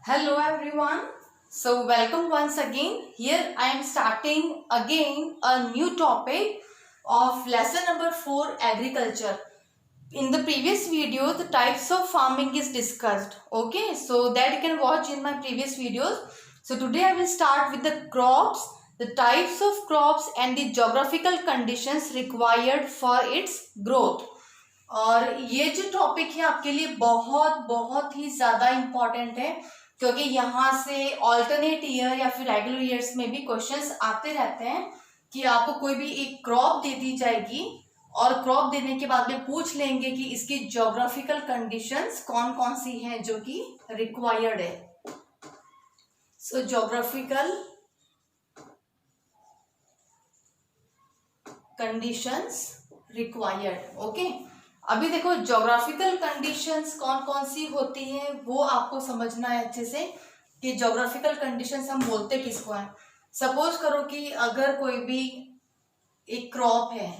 Hello everyone. So welcome once again. Here I am starting again a new topic of lesson number 4 agriculture. In the previous video the types of farming is discussed. Okay, so that you can watch in my previous videos. So today I will start with the crops, the types of crops and the geographical conditions required for its growth. और ये जो topic है आपके लिए बहुत बहुत ही ज़्यादा important है क्योंकि यहाँ से ऑल्टरनेट ईयर या फिर रेगुलर ईयर्स में भी क्वेश्चंस आते रहते हैं कि आपको कोई भी एक क्रॉप दे दी जाएगी और क्रॉप देने के बाद में पूछ लेंगे कि इसकी ज्योग्राफिकल कंडीशंस कौन कौन सी हैं जो कि रिक्वायर्ड है. सो ज्योग्राफिकल कंडीशंस रिक्वायर्ड. ओके, अभी देखो ज्योग्राफिकल कंडीशंस कौन कौन सी होती हैं वो आपको समझना है अच्छे से कि ज्योग्राफिकल कंडीशंस हम बोलते किसको हैं. सपोज करो कि अगर कोई भी एक क्रॉप है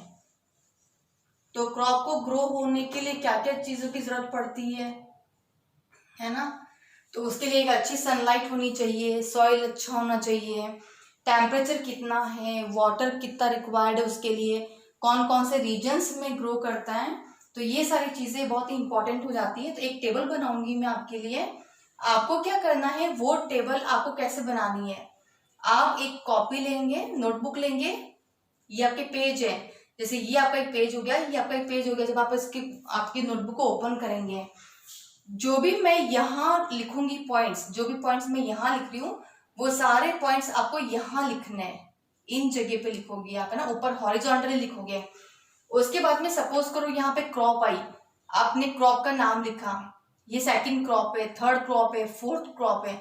तो क्रॉप को ग्रो होने के लिए क्या क्या चीज़ों की ज़रूरत पड़ती है ना. तो उसके लिए एक अच्छी सनलाइट होनी चाहिए, सॉइल अच्छा होना चाहिए, टेम्परेचर कितना है, वाटर कितना रिक्वायर्ड है उसके लिए, कौन कौन से रीजन्स में ग्रो करता है. तो ये सारी चीज़ें बहुत ही इंपॉर्टेंट हो जाती है. तो एक टेबल बनाऊंगी मैं आपके लिए. आपको क्या करना है, वो टेबल आपको कैसे बनानी है, आप एक कॉपी लेंगे, नोटबुक लेंगे, ये आपके पेज है, जैसे ये आपका एक पेज हो गया, ये आपका एक पेज हो गया. जब आप इसकी आपकी नोटबुक को ओपन करेंगे, जो भी मैं यहाँ लिखूंगी पॉइंट्स, जो भी पॉइंट्स मैं यहाँ लिख रही हूँ वो सारे पॉइंट्स आपको यहाँ लिखने हैं. इन जगह पे लिखोगे आप, है ना, ऊपर हॉरिजॉन्टली लिखोगे. उसके बाद में सपोज करो यहाँ पे क्रॉप आई, आपने क्रॉप का नाम लिखा, ये सेकंड क्रॉप है, थर्ड क्रॉप है, फोर्थ क्रॉप है,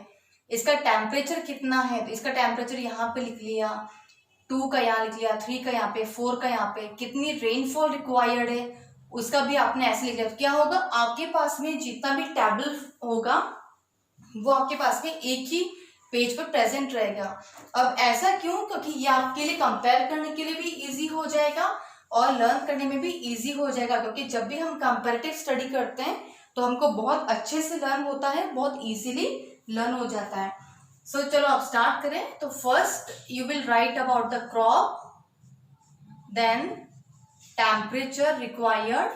इसका टेम्परेचर कितना है तो इसका टेम्परेचर यहाँ पे लिख लिया, 2 का यहाँ लिख लिया, 3 का यहाँ पे, 4 का यहाँ पे, कितनी रेनफॉल रिक्वायर्ड है उसका भी आपने ऐसे लिख लिया. तो क्या होगा, आपके पास में जितना भी टेबल होगा वो आपके पास में एक ही पेज पर प्रेजेंट रहेगा. अब ऐसा क्यों, क्योंकि ये आपके लिए कंपेयर करने के लिए भी इजी हो जाएगा और लर्न करने में भी इजी हो जाएगा. क्योंकि जब भी हम कंपैरेटिव स्टडी करते हैं तो हमको बहुत अच्छे से लर्न होता है, बहुत इजीली लर्न हो जाता है. सो चलो अब स्टार्ट करें. तो first you will write about the crop, then temperature required,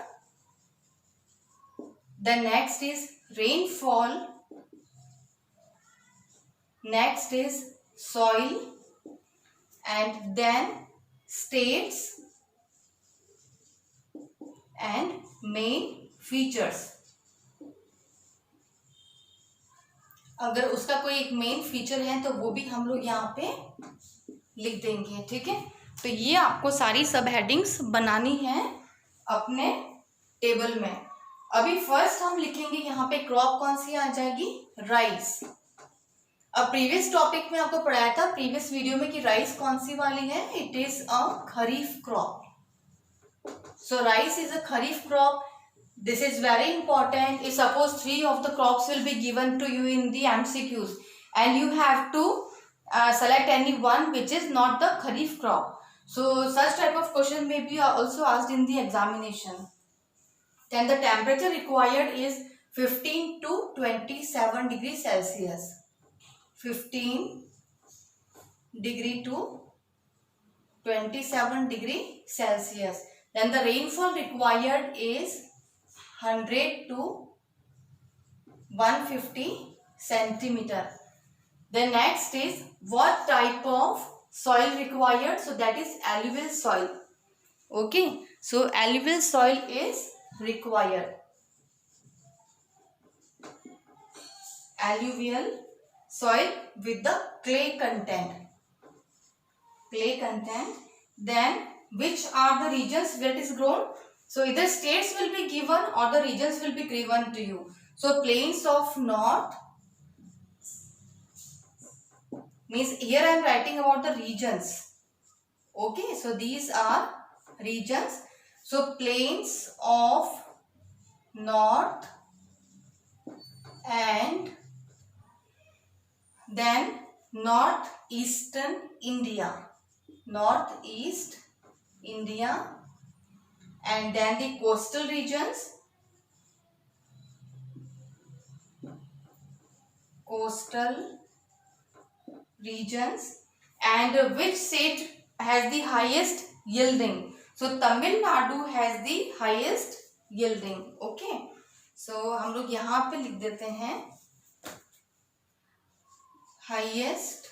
then next is rainfall, next is soil, and then states and main features. अगर उसका कोई एक मेन फीचर है तो वो भी हम लोग यहाँ पे लिख देंगे. ठीक है, तो ये आपको सारी सब हेडिंग्स बनानी है अपने टेबल में. अभी फर्स्ट हम लिखेंगे यहाँ पे क्रॉप कौन सी आ जाएगी, राइस. अब प्रीवियस टॉपिक में आपको पढ़ाया था प्रीवियस वीडियो में कि राइस कौन सी वाली है, it is a kharif crop. So rice is a kharif crop. This is very important. If suppose 3 of the crops will be given to you in the MCQs and you have to select any one which is not the kharif crop. So such type of question may be also asked in the examination. Then the temperature required is 15 to 27 degrees Celsius. 15 degree to 27 degree Celsius. Then the rainfall required is 100 to 150 centimeter. The next is what type of soil required, so that is alluvial soil. Okay, so alluvial soil is required. Alluvial soil with the clay content. Clay content. Then which are the regions where it is grown? So either states will be given or the regions will be given to you. So plains of north means here I am writing about the regions. Okay, so these are regions. So plains of north and then northeastern India. Northeast India. And then the coastal regions, coastal regions. And which state has the highest yielding? So Tamil Nadu has the highest yielding. Okay, so हम लोग यहाँ पे लिख देते हैं highest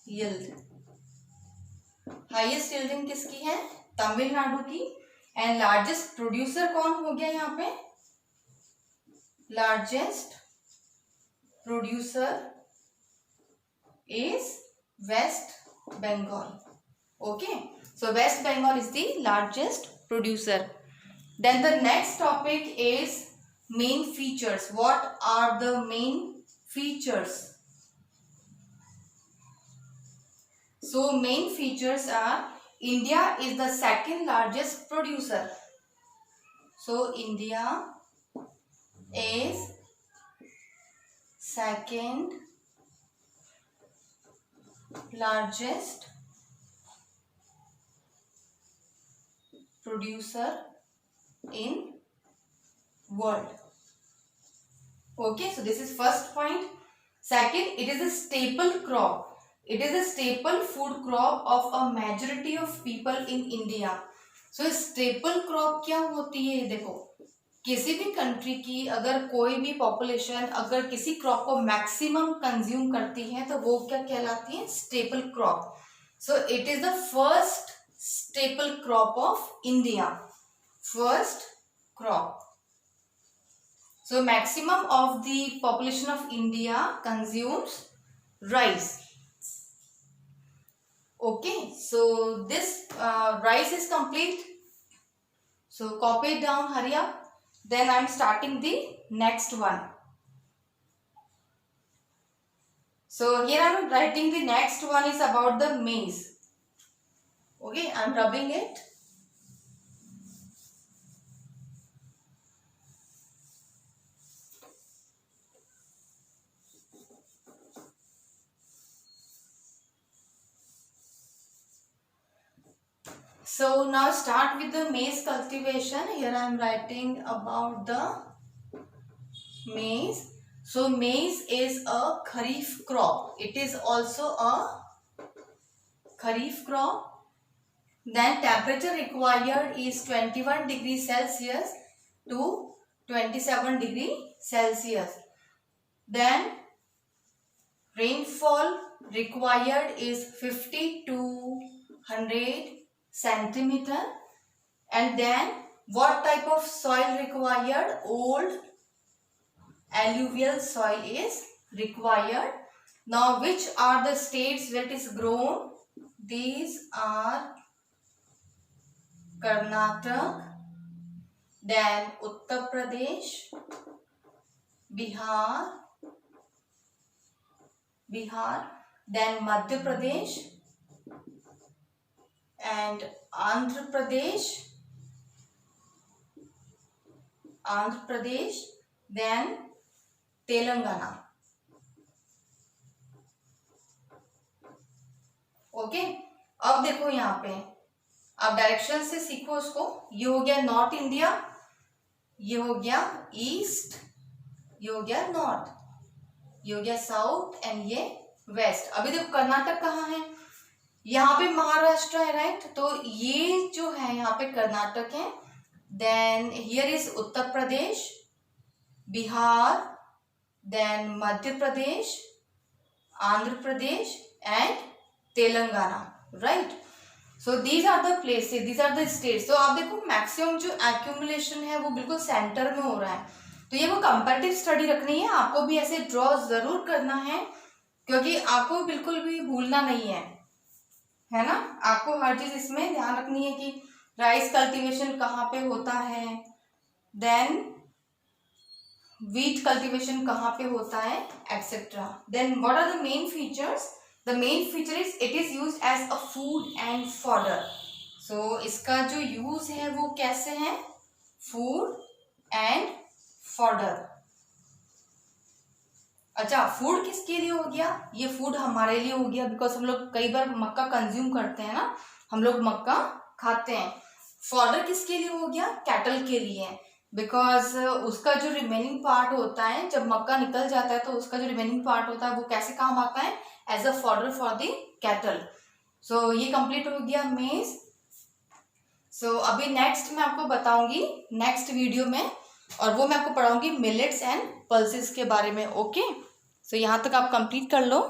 yield. Highest yielding किसकी है? तमिलनाडु की. एंड लार्जेस्ट प्रोड्यूसर कौन हो गया यहाँ पे? Largest producer is West Bengal. Okay, so West Bengal is the largest producer. Then the next topic is main features. What are the main features? So main features are India is the second largest producer. So India is second largest producer in world. Okay, so this is first point. Second, it is a staple crop. It is a staple food crop of a majority of people in India. So staple crop क्या होती है? देखो, किसी भी country की अगर कोई भी पॉपुलेशन अगर किसी क्रॉप को मैक्सिमम कंज्यूम करती है तो वो क्या कहलाती है? Staple crop. So it is the first staple crop of India. First crop. So maximum of the population of India consumes rice. Okay, so this rice is complete. So copy it down, hurry up. Then I am starting the next one. So here I am writing the next one is about the maize. Okay, I am rubbing it. So now start with the maize cultivation. Here I am writing about the maize. So maize is a kharif crop. It is also a kharif crop. Then temperature required is 21 degrees Celsius to 27 degrees Celsius. Then rainfall required is 50 to 100 centimeter. And then what type of soil required? Old alluvial soil is required. Now which are the states where it is grown? These are Karnataka, then Uttar Pradesh, Bihar, then Madhya Pradesh and Andhra Pradesh, then Telangana. Okay, अब देखो यहाँ पे आप direction से सीखो उसको. ये हो गया नॉर्थ इंडिया, ये हो गया ईस्ट, ये हो गया नॉर्थ, ये हो गया साउथ एंड ये वेस्ट. अभी देखो कर्नाटक कहाँ है? यहाँ पे महाराष्ट्र है, राइट? तो ये जो है यहाँ पे कर्नाटक है. Then here is Uttar Pradesh, Bihar, then Madhya Pradesh, Andhra Pradesh and Telangana, right? So these are the places, these are the states. तो आप देखो मैक्सिमम जो एक्यूमुलेशन है वो बिल्कुल सेंटर में हो रहा है. तो ये वो कंपैरेटिव स्टडी रखनी है, आपको भी ऐसे ड्रॉ जरूर करना है क्योंकि आपको बिल्कुल भी भूलना नहीं है ना. आपको हर चीज इसमें ध्यान रखनी है कि राइस कल्टीवेशन कहाँ पे होता है, देन व्हीट कल्टीवेशन कहाँ पे होता है, etcetera. Then what are the main features? The main feature is it is used as a food and fodder. So इसका जो यूज है वो कैसे है? Food and fodder. अच्छा, फूड किसके लिए हो गया? ये फूड हमारे लिए हो गया बिकॉज हम लोग कई बार मक्का कंज्यूम करते हैं ना, हम लोग मक्का खाते हैं. फॉडर किसके लिए हो गया? कैटल के लिए. बिकॉज उसका जो रिमेनिंग पार्ट होता है, जब मक्का निकल जाता है तो उसका जो रिमेनिंग पार्ट होता है वो कैसे काम आता है, as a fodder for the cattle. So ये कंप्लीट हो गया मेज। सो अभी नेक्स्ट मैं आपको बताऊंगी नेक्स्ट वीडियो में, और वो मैं आपको पढ़ाऊंगी मिलेट्स एंड पल्सेस के बारे में। ओके, सो यहाँ तक आप कंप्लीट कर लो।